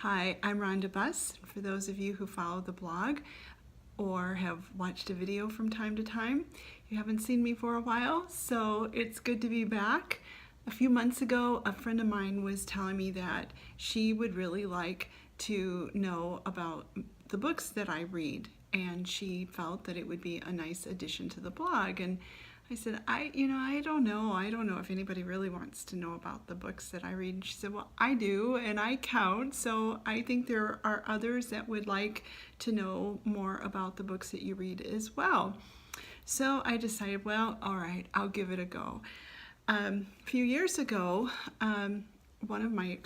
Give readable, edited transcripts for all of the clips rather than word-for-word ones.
Hi, I'm Rhonda Buss. For those of you who follow the blog or have watched a video from time to time, you haven't seen me for a while, so it's good to be back. A few months ago, a friend of mine was telling me that she would really like to know about the books that I read, and she felt that it would be a nice addition to the blog. And I said, I don't know. I don't know if anybody really wants to know about the books that I read. And she said, well, I do, and I count. So I think there are others that would like to know more about the books that you read as well. So I decided, well, all right, I'll give it a go. A few years ago, one of my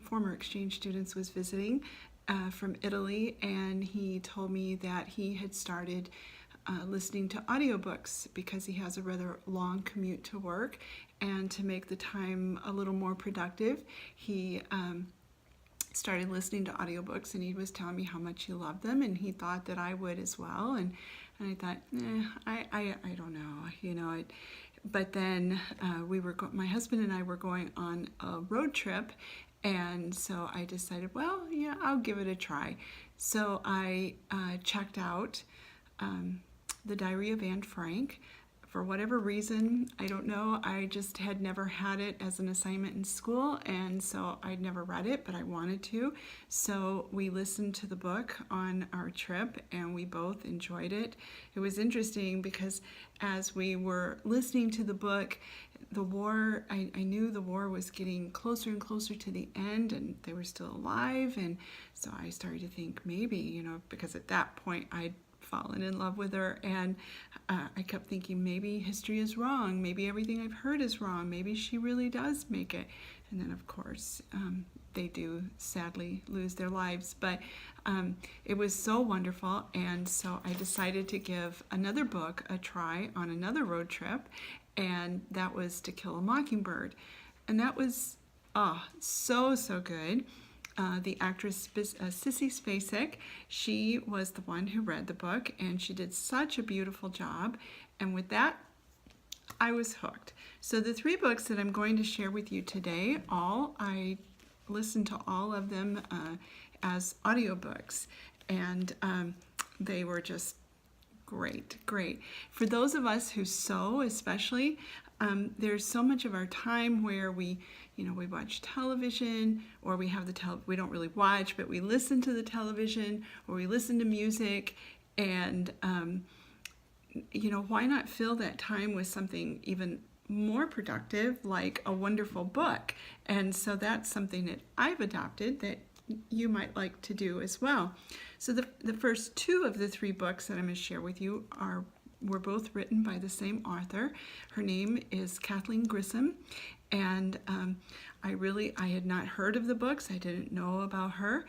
former exchange students was visiting from Italy, and he told me that he had started listening to audiobooks because he has a rather long commute to work, and to make the time a little more productive, he started listening to audiobooks, and he was telling me how much he loved them, and he thought that I would as well. And I thought, I don't know, but then my husband and I were going on a road trip, and so I decided, well, yeah, I'll give it a try. So I checked out The Diary of Anne Frank. For whatever reason, I don't know, I just had never had it as an assignment in school, and so I'd never read it, but I wanted to. So we listened to the book on our trip, and we both enjoyed it. It was interesting because as we were listening to the book, the war, I knew the war was getting closer and closer to the end, and they were still alive, and so I started to think maybe, because at that point I'd fallen in love with her, and I kept thinking maybe history is wrong, maybe everything I've heard is wrong, maybe she really does make it. And then of course they do sadly lose their lives, but it was so wonderful, and so I decided to give another book a try on another road trip, and that was To Kill a Mockingbird. And that was so good. The actress Sissy Spacek, she was the one who read the book, and she did such a beautiful job. And with that, I was hooked. So the three books that I'm going to share with you today, I listened to all of them as audiobooks, and they were just great. For those of us who sew, especially, there's so much of our time where we watch television, or we don't really watch, but we listen to the television, or we listen to music, and why not fill that time with something even more productive, like a wonderful book? And so that's something that I've adopted that you might like to do as well. So the first two of the three books that I'm going to share with you were both written by the same author. Her name is Kathleen Grissom, and I had not heard of the books. I didn't know about her,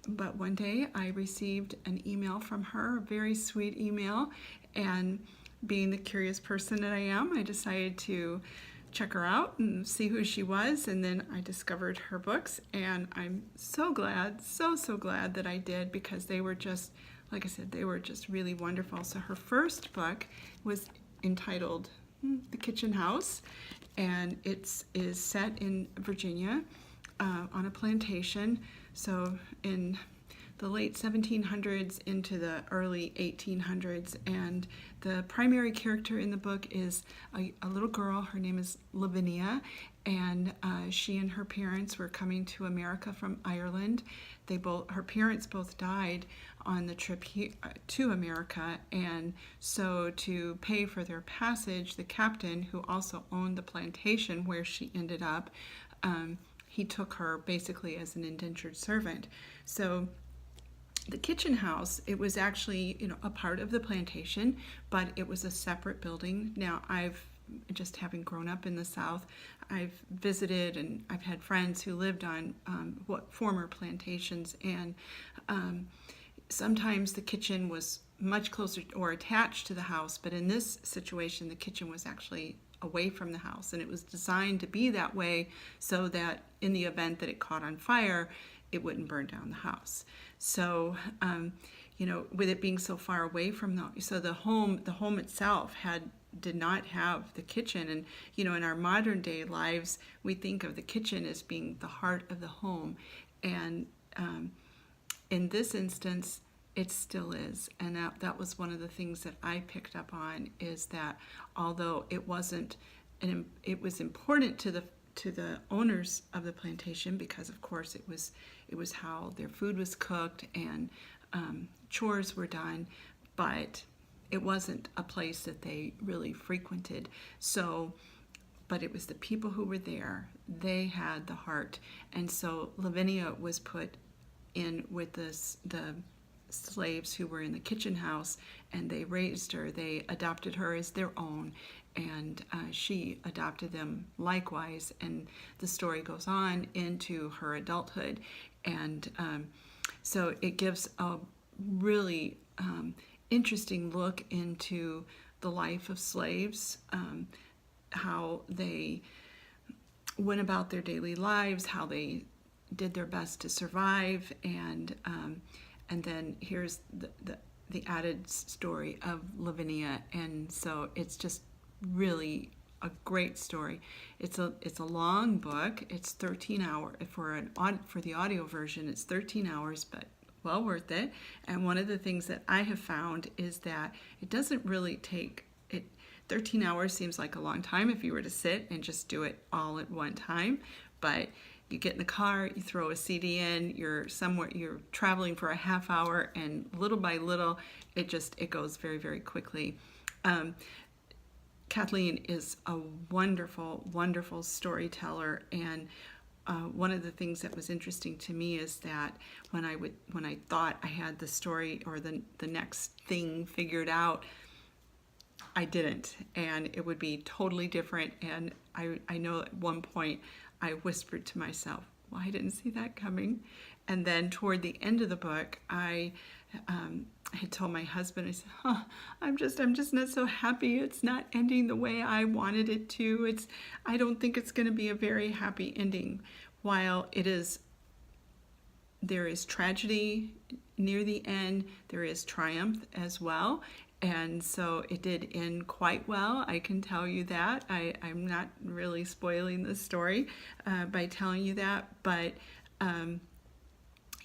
but one day I received an email from her, a very sweet email, and being the curious person that I am, I decided to check her out and see who she was, and then I discovered her books, and I'm so glad, so glad that I did, because they were just, like I said, they were just really wonderful. So her first book was entitled The Kitchen House, and it is set in Virginia on a plantation, so in the late 1700s into the early 1800s, and the primary character in the book is a little girl. Her name is Lavinia, and she and her parents were coming to America from Ireland. Her parents both died on the trip to America, and so to pay for their passage, the captain, who also owned the plantation where she ended up, he took her basically as an indentured servant. So the kitchen house, it was actually, a part of the plantation, but it was a separate building. Now, just having grown up in the South, I've visited and I've had friends who lived on former plantations, and sometimes the kitchen was much closer or attached to the house, but in this situation, the kitchen was actually away from the house, and it was designed to be that way so that in the event that it caught on fire, it wouldn't burn down the house. So, with it being so far away from the home itself had did not have the kitchen. And, in our modern day lives, we think of the kitchen as being the heart of the home. And in this instance, it still is. And that was one of the things that I picked up on, is that although it wasn't, it was important to the owners of the plantation, because of course it was how their food was cooked and chores were done, but it wasn't a place that they really frequented. So, but it was the people who were there. They had the heart. And so Lavinia was put in with the slaves who were in the kitchen house, and they raised her. They adopted her as their own, and she adopted them likewise. And the story goes on into her adulthood. And so it gives a really interesting look into the life of slaves, how they went about their daily lives, how they did their best to survive, and then here's the added story of Lavinia. And so it's just really a great story. It's a long book. It's 13 hours for the audio version. It's 13 hours, but well worth it. And one of the things that I have found is that it doesn't really take it. 13 hours seems like a long time if you were to sit and just do it all at one time, but you get in the car, you throw a CD in, you're traveling for a half hour, and little by little, it goes very, very quickly. Kathleen is a wonderful, wonderful storyteller, and one of the things that was interesting to me is that when I thought I had the story or the next thing figured out, I didn't, and it would be totally different. And I know at one point I whispered to myself, well, I didn't see that coming. And then toward the end of the book, I had told my husband, I said, I'm just not so happy. It's not ending the way I wanted it to. I don't think it's going to be a very happy ending. While there is tragedy near the end, there is triumph as well. And so it did end quite well, I can tell you that. I'm not really spoiling the story by telling you that, but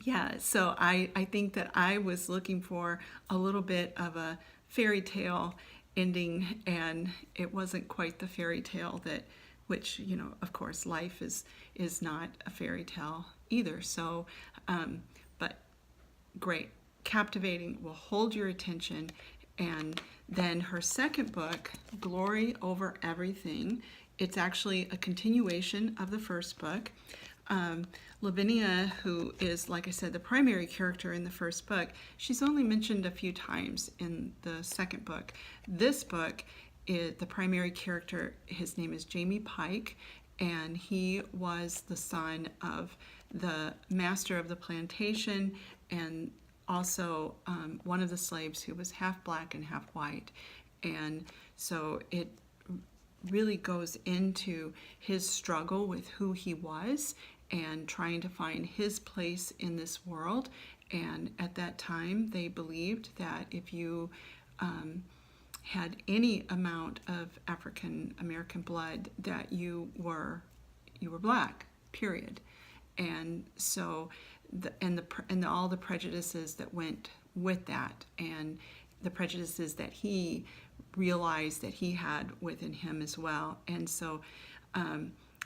yeah, so I think that I was looking for a little bit of a fairy tale ending, and it wasn't quite the fairy tale which, of course, life is not a fairy tale either. So, but great, captivating, will hold your attention. And then her second book, Glory Over Everything, it's actually a continuation of the first book. Lavinia, who is, like I said, the primary character in the first book, she's only mentioned a few times in the second book. This book, the primary character, his name is Jamie Pike, and he was the son of the master of the plantation, and also one of the slaves who was half black and half white. And so it really goes into his struggle with who he was and trying to find his place in this world. And at that time, they believed that if you had any amount of African American blood, that you were black, period. And so all the prejudices that went with that, and the prejudices that he realized that he had within him as well. And so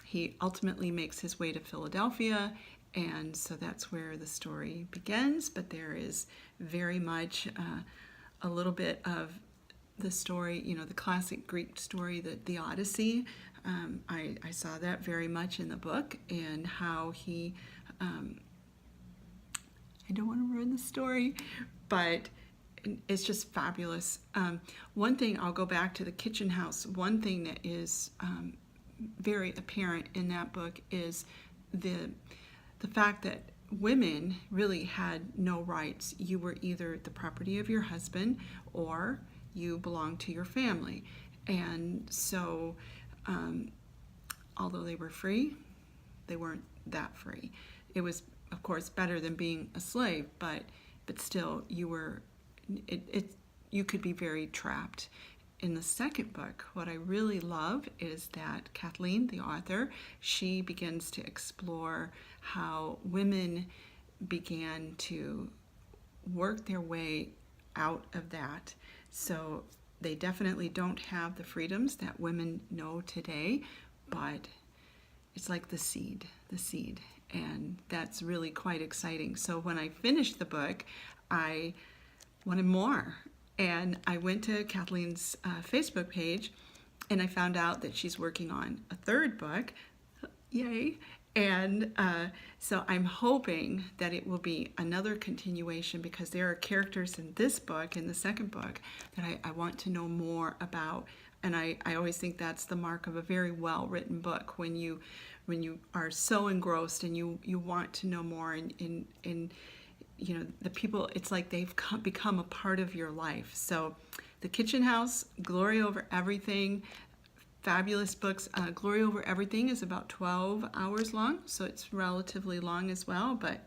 he ultimately makes his way to Philadelphia, and so that's where the story begins. But there is very much a little bit of the story, the classic Greek story, the Odyssey. I saw that very much in the book, and how he I don't want to ruin the story, but it's just fabulous. One thing, I'll go back to the kitchen house. One thing that is very apparent in that book is the fact that women really had no rights. You were either the property of your husband or you belonged to your family. And so, although they were free, they weren't that free. It was, of course, better than being a slave, but still, you could be very trapped. in the second book, what I really love is that Kathleen, the author, she begins to explore how women began to work their way out of that. So they definitely don't have the freedoms that women know today, but it's like the seed, and that's really quite exciting. So when I finished the book, I wanted more, and I went to Kathleen's Facebook page, and I found out that she's working on a third book. Yay! And so I'm hoping that it will be another continuation, because there are characters in this book, in the second book, that I want to know more about. And I always think that's the mark of a very well-written book, when you are so engrossed and you want to know more, and you know, the people, it's like they've become a part of your life. So The Kitchen House, Glory Over Everything, fabulous books. Glory Over Everything is about 12 hours long, so it's relatively long as well, but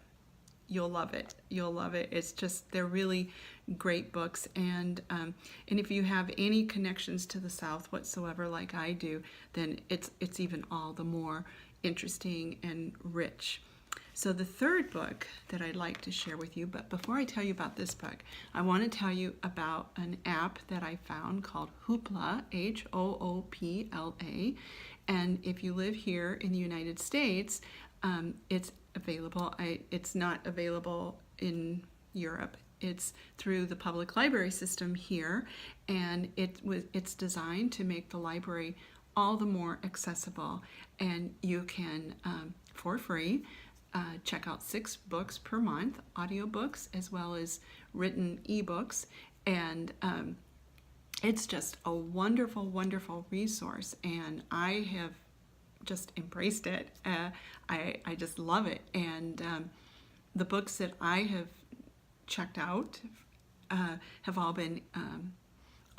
you'll love it. You'll love it. It's just, they're really great books. And if you have any connections to the South whatsoever, like I do, then it's even all the more interesting and rich. So the third book that I'd like to share with you, but before I tell you about this book, I want to tell you about an app that I found called Hoopla, Hoopla. And if you live here in the United States, it's available. It's not available in Europe. It's through the public library system here, and it's designed to make the library all the more accessible. And you can, for free, check out 6 books per month, audiobooks as well as written ebooks, and it's just a wonderful, wonderful resource, and I have just embraced it. I just love it, and the books that I have checked out have all been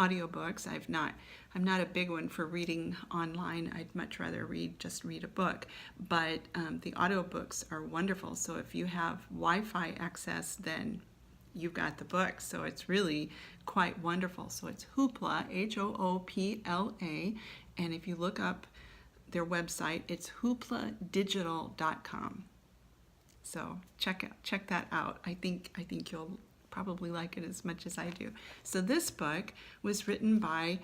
audiobooks. I'm not a big one for reading online. I'd much rather read a book, but the audiobooks are wonderful. So if you have Wi-Fi access, then you've got the book. So it's really quite wonderful. So it's Hoopla, Hoopla, and if you look up their website, it's hoopladigital.com. So check that out. I think you'll probably like it as much as I do. So this book was written by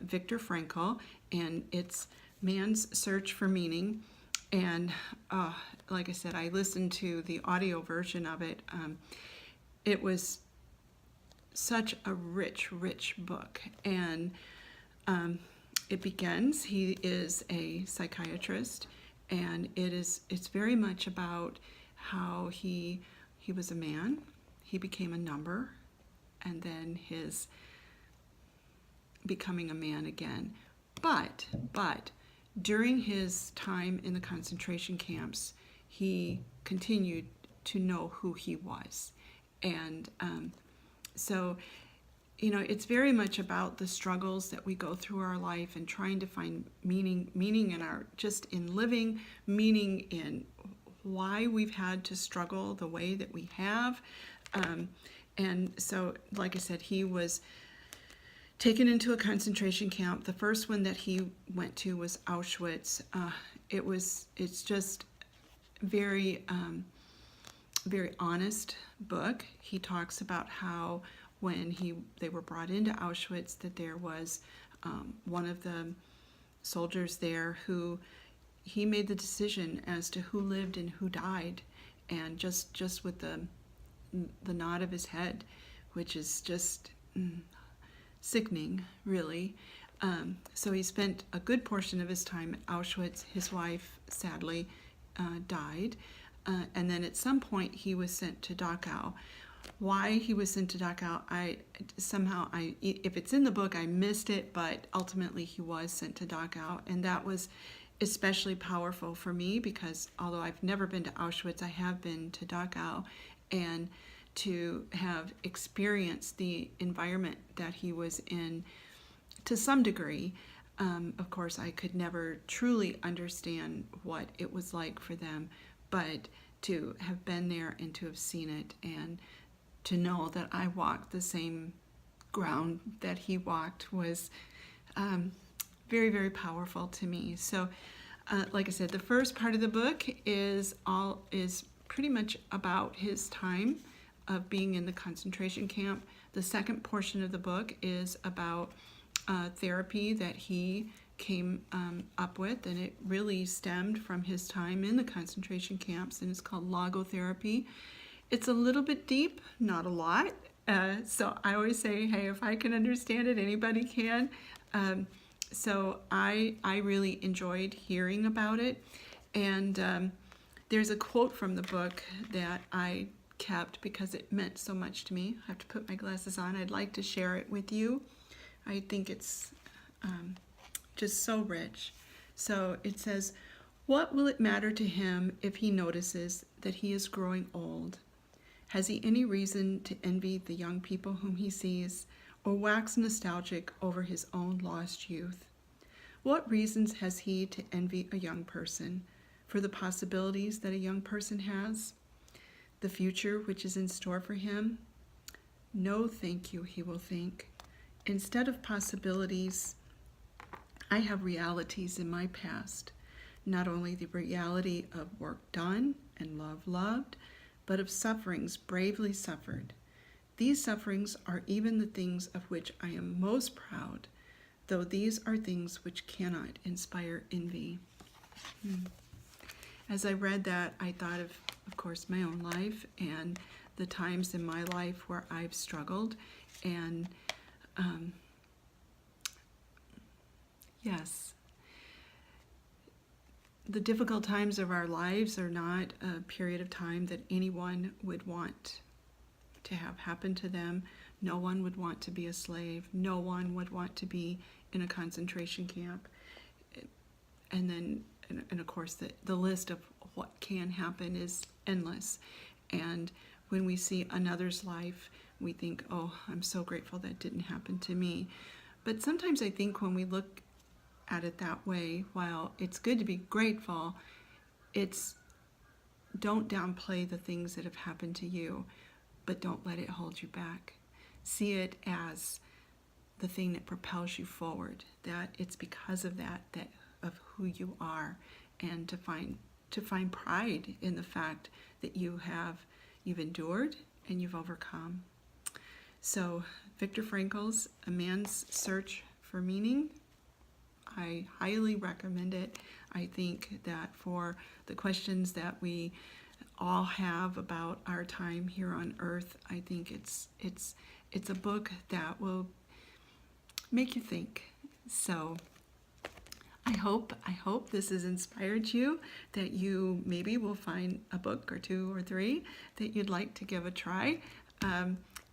Viktor Frankl, and it's Man's Search for Meaning. And like I said, I listened to the audio version of it. It was such a rich, rich book. And it begins, he is a psychiatrist, and it's very much about how he was a man, he became a number, and then his becoming a man again. But during his time in the concentration camps, he continued to know who he was. And so, you know, it's very much about the struggles that we go through our life and trying to find meaning in our, just in living, meaning in why we've had to struggle the way that we have. And so, like I said, he was taken into a concentration camp. The first one that he went to was Auschwitz. It's just very, very honest book. He talks about how when they were brought into Auschwitz, that there was one of the soldiers there who he made the decision as to who lived and who died, and just with the nod of his head, which is just sickening, really. So he spent a good portion of his time at Auschwitz. His wife sadly died, and then at some point he was sent to Dachau. Why he was sent to Dachau, if it's in the book, I missed it, but ultimately he was sent to Dachau, and that was especially powerful for me because although I've never been to Auschwitz, I have been to Dachau, and to have experienced the environment that he was in to some degree. Of course, I could never truly understand what it was like for them, but to have been there and to have seen it and to know that I walked the same ground that he walked was very, very powerful to me. So, like I said, the first part of the book is pretty much about his time of being in the concentration camp. The second portion of the book is about therapy that he came up with, and it really stemmed from his time in the concentration camps, and it's called logotherapy. It's a little bit deep, not a lot. So I always say, hey, if I can understand it, anybody can. So I really enjoyed hearing about it. And there's a quote from the book that I kept because it meant so much to me. I have to put my glasses on. I'd like to share it with you. I think it's just so rich. So it says, "What will it matter to him if he notices that he is growing old? Has he any reason to envy the young people whom he sees, or wax nostalgic over his own lost youth? What reasons has he to envy a young person for the possibilities that a young person has? The future which is in store for him? No, thank you, he will think. Instead of possibilities, I have realities in my past, not only the reality of work done and love loved, but of sufferings bravely suffered. These sufferings are even the things of which I am most proud, though these are things which cannot inspire envy." As I read that, I thought of course, my own life and the times in my life where I've struggled. And yes, the difficult times of our lives are not a period of time that anyone would want to have happen to them. No one would want to be a slave. No one would want to be in a concentration camp. And of course, the list of what can happen is endless. And when we see another's life, we think, oh, I'm so grateful that didn't happen to me. But sometimes I think when we look at it that way, while it's good to be grateful, don't downplay the things that have happened to you, but don't let it hold you back. See it as the thing that propels you forward, that it's because of that of who you are, and to find pride in the fact that you've endured and you've overcome. So Viktor Frankl's A Man's Search for Meaning, I highly recommend it. I think that for the questions that we all have about our time here on earth, I think it's a book that will make you think. So I hope this has inspired you, that you maybe will find a book or two or three that you'd like to give a try.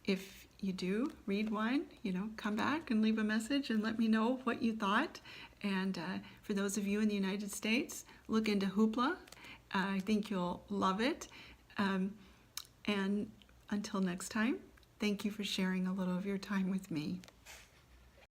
If you do read one, come back and leave a message and let me know what you thought. And for those of you in the United States, look into Hoopla. I think you'll love it. And until next time, thank you for sharing a little of your time with me.